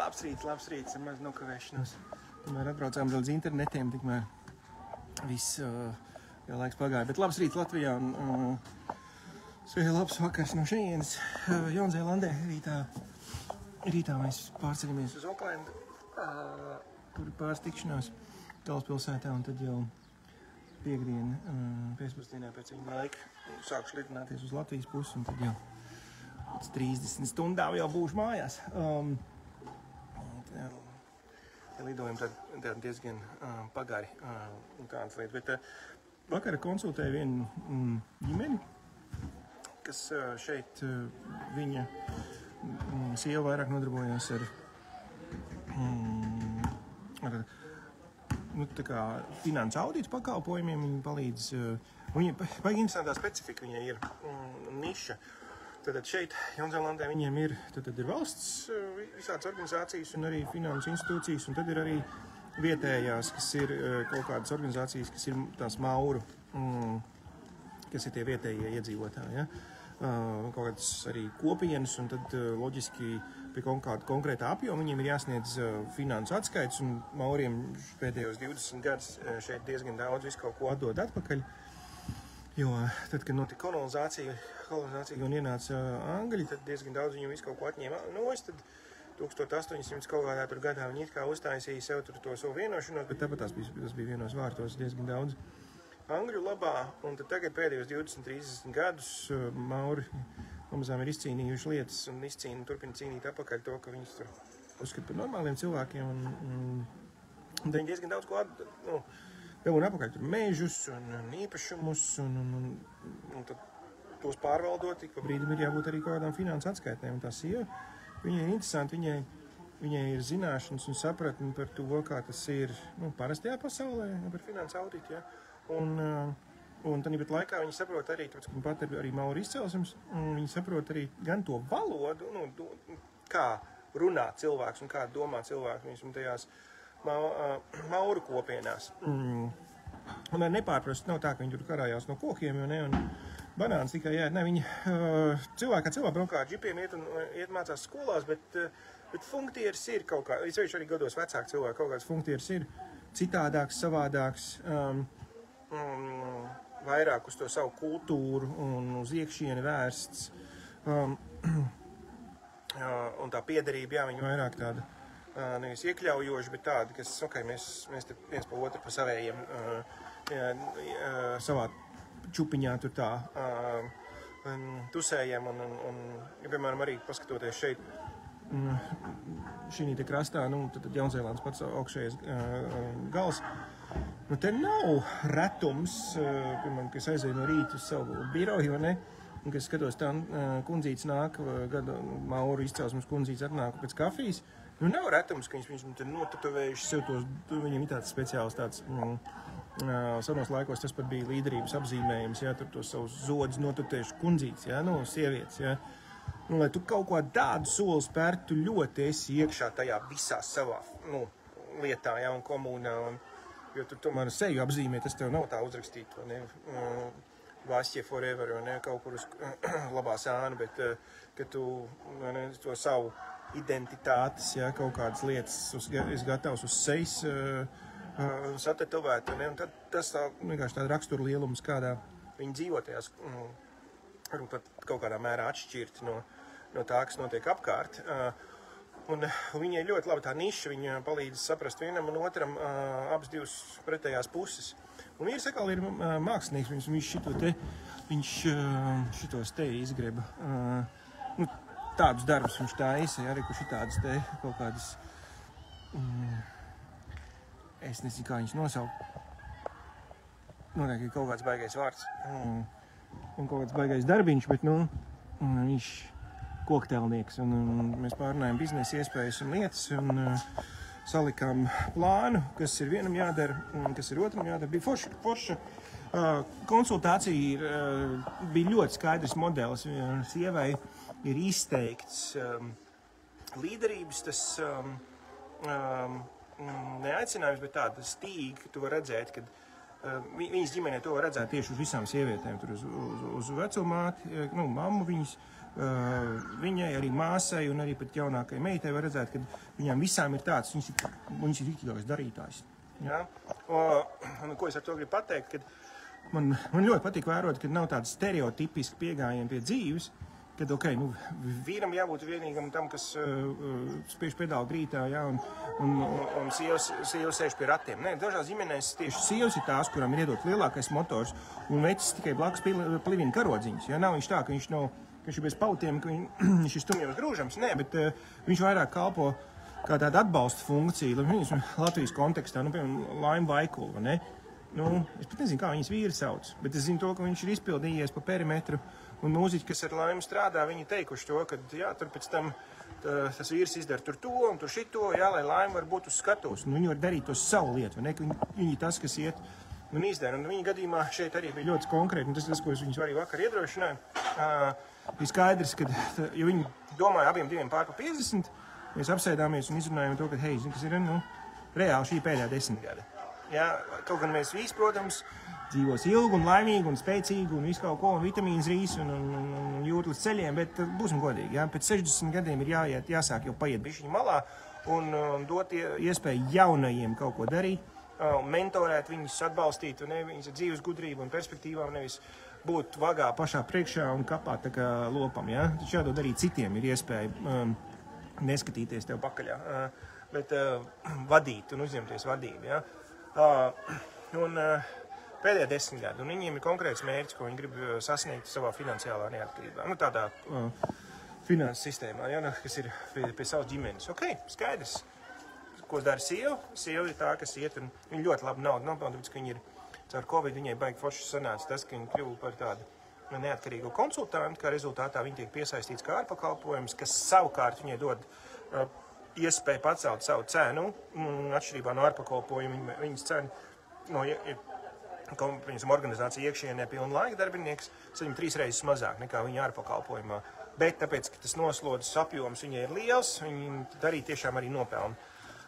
Labs rīts, ar maz nokavēšanos. Tomēr atbraucām līdz internetiem, tikmēr viss jau laiks pagāja. Bet labs rīts Latvijā un labs vakars no šejienes. Jaunzēlandē rītā mēs pārceļamies uz Oklendu. Tur ir pāris tikšanās galvaspilsētā un tad jau piekdiena pēcpusdienā pēc viņa laika sākšu lidināties uz Latvijas pusi un tad jau pēc 30 stundām jau būšu mājās. Lidojumi tad diezgan pagari un tādas lietas, bet vakar konsultēju vienu ģimeni, kas šeit viņa sieva vairāk nodarbojās ar tā kā finansu audītu pakalpojumiem. Viņa palīdz, viņa baigi interesantā specifika viņai ir niša. Tātad šeit Jaunzēlandē viņiem ir valsts visādas organizācijas un arī finansu institūcijas, un tad ir arī vietējās, kas ir kaut kādas organizācijas, kas ir tās mauru, kas ir tie vietējie iedzīvotāji, ja? Kaut kādas arī kopienas, un tad loģiski pie kāda konkrētā apjoma viņiem ir jāsniedz finansu atskaits, un mauriem pēdējos 20 gadus šeit diezgan daudz visu kaut ko atdod atpakaļ. Jo tad, kad notika kolonizācija un ienāca angļi, tad diezgan daudz viņu visu kaut ko atņēma nos, tad 1800 kaut kādā tur gadā viņi it kā uztaisīja sev tur to savu vienošanos, bet tāpat tas bija vienos vārtos diezgan daudz angļu labā, un tad tagad pēdējos 20-30 gadus mauri pamazām ir izcīnījuši lietas un turpina cīnīt apakaļ to, ka viņus tur uzskata par normāliem cilvēkiem, un viņi diezgan daudz ko dabūna apakaļ tur mežus un īpašumus, un tad tos pārvaldot, ik pa brīdim ir jābūt arī kaut kādām finansu atskaitēm. Un tā sieva, viņai ir interesanti, viņai ir zināšanas un sapratni par to, kā tas ir parastajā pasaulē, par finansu auditu, ja? Un tad laikā viņi saprot arī, tāpēc, ka viņi pat ir arī mauri izcelsmes, viņi saprot arī gan to valodu, kā runā cilvēks un kā domā cilvēks viņam tajās mauru kopienās. Un nepārprast nav tā, ka viņi tur karājās no kokiem, jo ne, un banāns tikai jāiet. Ne, viņi cilvēki braukā ar džipiem iet mācās skolās, bet funktieris ir kaut kā, viņš arī gados vecāki cilvēki, kaut kāds funktieris ir citādāks, savādāks, vairāk uz to savu kultūru un uz iekšieni vērsts. Un tā piederība, jā, viņi vairāk tāda nevis iekļaujoši, bet tādi, kas, mēs te viens pa otru pa savējiem savā čupiņā tur tā tusējam un piemēram, arī paskatoties šeit šī te krastā, tad Jaunzēlandes pats augšējais gals. Te nav retums, piemēram, kas aizēja no rīta uz savu biroju, ne? Un, kas skatos, tā kundzītes nāk, mauru izcelsmes kundzītes atnāk pēc kafijas. Nav retums, ka viņam te notatuvējuši sev tos, viņam ir tāds speciāls tāds, senos laikos tas pat bija līderības apzīmējums, jā, tur tos savus zodus notatējuši kundzītes, jā, sievietes, jā. Lai tu kaut ko tādu soli spērtu, tu ļoti esi iekšā tajā visā savā, lietā, jā, un komunā, jo tu tomēr seju apzīmē, tas tev nav tā uzrakstīt, ne, Vastie forever, ne, kaut kur uz labā sāna, bet, ka tu, ne, to savu identitātes, ja, kaut kādas lietas es gatavs uz sejas satetovēt, ne, un tad tas vienkārši tāda rakstura lielums, kādā viņi dzīvotajās, pat kaut kādā mērā atšķirt no tā, kas notiek apkārt. Un viņai ļoti labi tā niša, viņa palīdz saprast vienam un otram abas divas pretējās puses. Un vīrs atkal ir mākslinieks, viņš šitos te izgreba. Tādus darbus viņš taisa, arī kur šitādas te kaut kādas, es nezinu, kā viņš nosaukt. Noteikti ir kaut kāds baigais vārds un kaut kāds baigais darbiņš, bet, viņš koktelnieks, un mēs pārunājam biznesa iespējas un lietas, un salikām plānu, kas ir vienam jādara, un kas ir otram jādara. Bija forša konsultācija, bija ļoti skaidrs modelis, sievai ir izteikts līderības, tas neaicinājums, bet tāda stīga, tu var redzēt, kad viņas ģimenē to var redzēt tieši uz visām sievietēm, tur uz vecumāti, mammu viņas, viņai, arī māsai un arī pat jaunākai meitai var redzēt, ka viņām visām ir tāds, viņas ir rīktīgais darītājs. Ja? Un ko es ar to gribu pateikt, kad man ļoti patīk vērot, ka nav tāda stereotipiska pieejama pie dzīves, kad, vīram jābūt vienīgam tam, kas spiež pedāli grītā, ja, un sievas sēž pie ratiem. Nē, dažās ģimenēs tieši sievas ir tās, kurām ir iedot lielākais motors, un vecis tikai blakus plivina karodziņas. Ja. Nav viņš tā, ka viņš ir bez pautiem, ka viņš ir stumjams grūžams. Nē, bet viņš vairāk kalpo kā tāda atbalsta funkcija, Latvijas kontekstā, piemēram, Laima Vaikula, ne? Es pat nezinu, kā viņas vīri sauc, bet es zinu to, ka viņš ir izpildījies pa perimetru, un mūziķi, kas ar Laimu strādā, viņi teikuši to, ka, jā, tur pēc tam tas vīrs izdara tur to un tur šito, jā, lai Laima var būt uz skatos, un viņi var darīt to savu lietu, vai ne, ka viņi tas, kas iet un izdara, un viņa gadījumā šeit arī bija ļoti konkrēti, un tas, ko es viņus arī vakar iedrošināju, bija skaidrs, ka, jo viņi domāja abiem diviem pār pa 50, mēs apsēdāmies un izrunājām to, ka, hei, kas ir, reāli šī pēdējā 10 gada. Jā, kaut gan mēs visi, protams, dzīvos ilgi un laimīgi un spēcīgi un visu kaut ko, un vitamīns rīs un jūt līdz ceļiem, bet būsim godīgi, jā, pēc 60 gadiem ir jāsāk jau paiet bišķiņu malā un dot iespēju jaunajiem kaut ko darīt, mentorēt viņus, atbalstīt, un viņas ar dzīves gudrību un perspektīvām, nevis būt vagā pašā priekšā un kapāt tā kā lopam, jā. Taču jādod arī citiem ir iespēja neskatīties tev pakaļā, bet vadīt un uzņemties vadību, jā. Un pēdējā 10 gadu, un viņiem ir konkrēts mērķis, ko viņi grib sasniegt savā finansiālā neatkarībā. Tādā finanses sistēmā, ja, kas ir pie savas ģimenes. Ok, skaidrs, ko dara sieva. Sieva ir tā, kas iet, un viņa ļoti labi naudu nopelna, tāpēc, ka viņi ir caur Covid, viņai baigi forši sanāca tas, ka viņi kļuva par tādu neatkarīgu konsultantu, kā rezultātā viņi tiek piesaistīts kā ārpakalpojums, kas savukārt viņai dod iespēju pacelt savu cenu, atšķirībā no ārpakalpojuma, viņas cena, viņas organizācija iekšienē pilna laika darbinieks, saņem 3 reizes mazāk nekā viņa ārpakalpojumā. Bet tāpēc, ka tas noslodzes apjoms viņai ir liels, viņi arī tiešām arī nopelna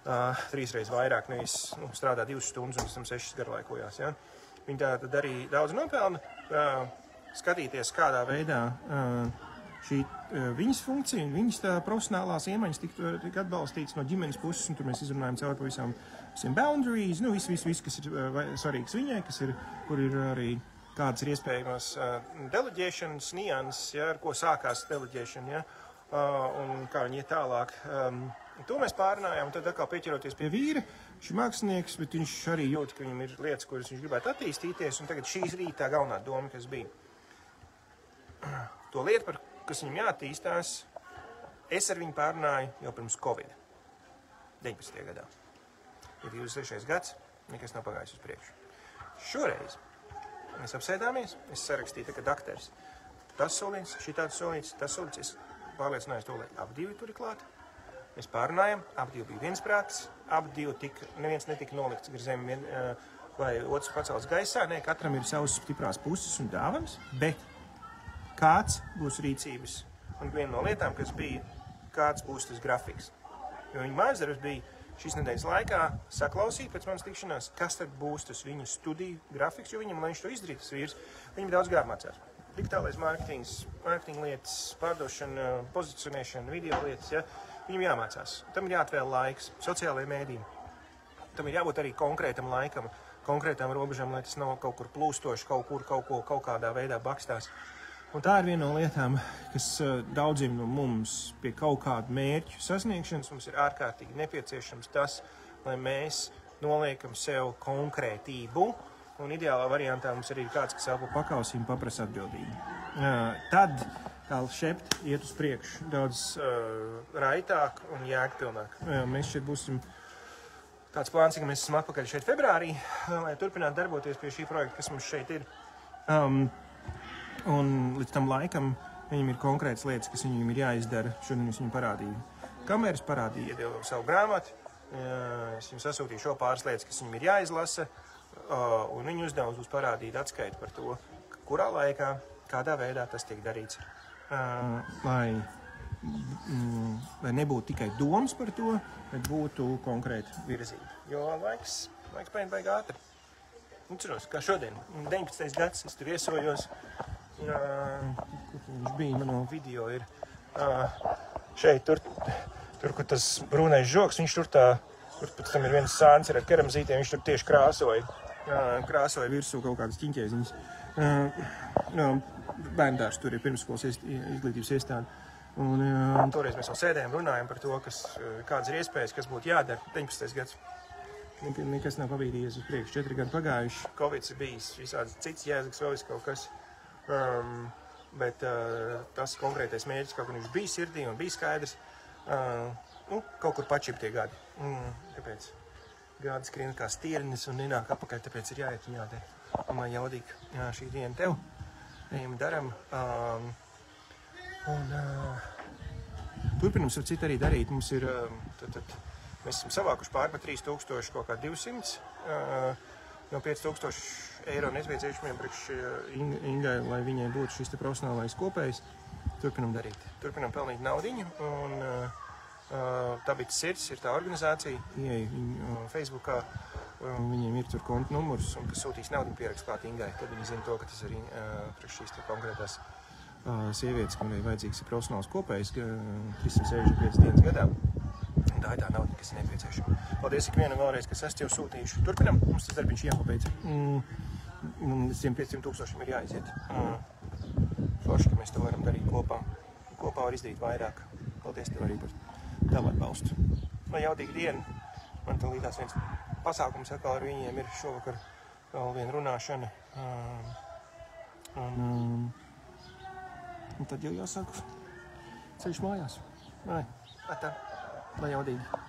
3 reizes vairāk, nevis strādā 2 stundas un pēc tam 6 garlaikojās. Ja? Viņi tad arī daudz nopelna, skatīties, kādā veidā šī viņas funkcija un viņas profesionālās iemaņas tika atbalstītas no ģimenes puses, un tur mēs izrunājam caur pa visiem boundaries, viss, kas ir svarīgs viņai, kur ir arī kādas ir iespējamās deleģēšanas nianses, ja, ar ko sākās deleģēšana, ja, un kā viņi iet tālāk. To mēs pārunājām, un tad atkal pieķeroties pie vīra, viņš ir mākslinieks, bet viņš arī jūt, ka viņam ir lietas, kuras viņš gribētu attīstīties, un tagad šīs rītā galvenā doma, kas bija. To lietu, kas viņam jāattīstās, es ar viņu pārunāju jau pirms Covid, 19. gadā. Ir 26. gads, nekas nav pagājis uz priekšu. Šoreiz mēs apsēdāmies, es sarakstīju tagad dakteris. Tas solīts, šitāds solīts, tas solīts, es pārliecinājos to, lai ap divi tur ir klāt. Mēs pārunājam, ap divi bija viensprātis, ap divi neviens netika nolikts gar zemi vai otrs pacelts gaisā, ne, katram ir savas stiprās puses un dāvans, bet kāds būs rīcības. Un viena no lietām, kas bija, kāds būs tas grafiks. Jo viņa mājasdarbs bija šīs nedēļas laikā saklausīt pēc manas tikšanās, kas tad būs tas viņa studiju grafiks, jo viņam, lai viņš to izdarītu, tas vīrs, viņam daudz grāmācās. Digitālais mārketinga lietas, pārdošana, pozicionēšana, video lietas, ja, viņam jāmācās. Tam ir jāatvēl laiks, sociālajiem mēdījiem. Tam ir jābūt arī konkrētam laikam, konkrētām robežām, lai tas nav kaut kur plūstoši, kaut kādā veidā bakstās. Un tā ir viena no lietām, kas daudziem no mums pie kaut kādu mērķu sasniegšanas mums ir ārkārtīgi nepieciešams tas, lai mēs noliekam sev konkrētību, un ideālā variantā mums arī ir kāds, kas elpo pakausīm paprasa atbildību. Tad tā šept iet uz priekšu daudz raitāk un jēgpilnāk. Mēs šeit būsim tāds plāns, ka mēs esam atpakaļ šeit februārī, lai turpinātu darboties pie šī projekta, kas mums šeit ir. Un līdz tam laikam viņam ir konkrētas lietas, kas viņam ir jāizdara. Šodien es viņam parādīju kameras, parādīju, iedevu savu grāmatu. Es viņam sasūtīju šo pāris lietas, kas viņam ir jāizlasa. Un viņa uzdevums būs parādīt atskaitu par to, kurā laikā, kādā veidā tas tiek darīts. Lai nebūtu tikai domas par to, bet būtu konkrēta virzība. Jo laiks paiet baigi ātri. Ceros, kā šodien, 19. gads, es tur iesojos. kur viņš bija, mano video ir šeit, tur, kur tas brūnais žoks, viņš tur tur pēc tam ir viens sāns ar keramzītiem, viņš tur tieši krāsoja virsū kaut kādas ķiņķēziņas. Bērndārs tur ir pirmsskolas izglītības iestāde. Un toreiz mēs vēl sēdējām, runājām par to, kādas ir iespējas, kas būtu jādara. 19. gads. Nekas nav pavīdījies uz priekšu. 4 gadi pagājuši. Covid ir bijis visāds cits jēzaks, vēl vis kaut kas. Bet tas konkrētais mērķis, kaut kur viņš bija sirdī un bija skaidrs, kaut kur pačip tie gadi. Tāpēc gadi skrien kā stirnis un nenāk apakaļ, tāpēc ir jāiet un jādara. Un man jaudīgi šī diena tev. Ejam daram. Turpinums var citu arī darīt. Mums ir, mēs esam savākuši pār 3000 kaut kā 200 no 5000 eiro nepieciešamiem priekš Ingai, lai viņai būtu šis te profesionālais kopējs. Turpinam darīt. Turpinam pelnīt naudiņu. Un Tabits Sirds ir tā organizācija. Ieej viņu Facebookā. Viņiem ir tur konta numurs, un kas sūtīs naudu pierakst klāt Ingai. Tad viņi zina to, ka tas ir priekš šīs te konkrētās sievietes, kam ir vajadzīgs profesionāls kopējs 365 dienas gadā. Tā ir tā nauda, kas ir nepieciešama. Paldies ikvienam vēlreiz, kas esat jau sūtījuši. Turpinam, mums tas darbiņš jāpabeidz. Līdz 500 000 ir jāaiziet. Forši, ka mēs to varam darīt kopā. Kopā var izdarīt vairāk. Paldies tev arī par tavu atbalstu. Lai jaudīga diena. Man tā līdās viens pasākums atkal ar viņiem ir šovakar vēl viena runāšana. Un tad jau jāsāk ceļš mājās. Vai, tā, lai jaudīgi.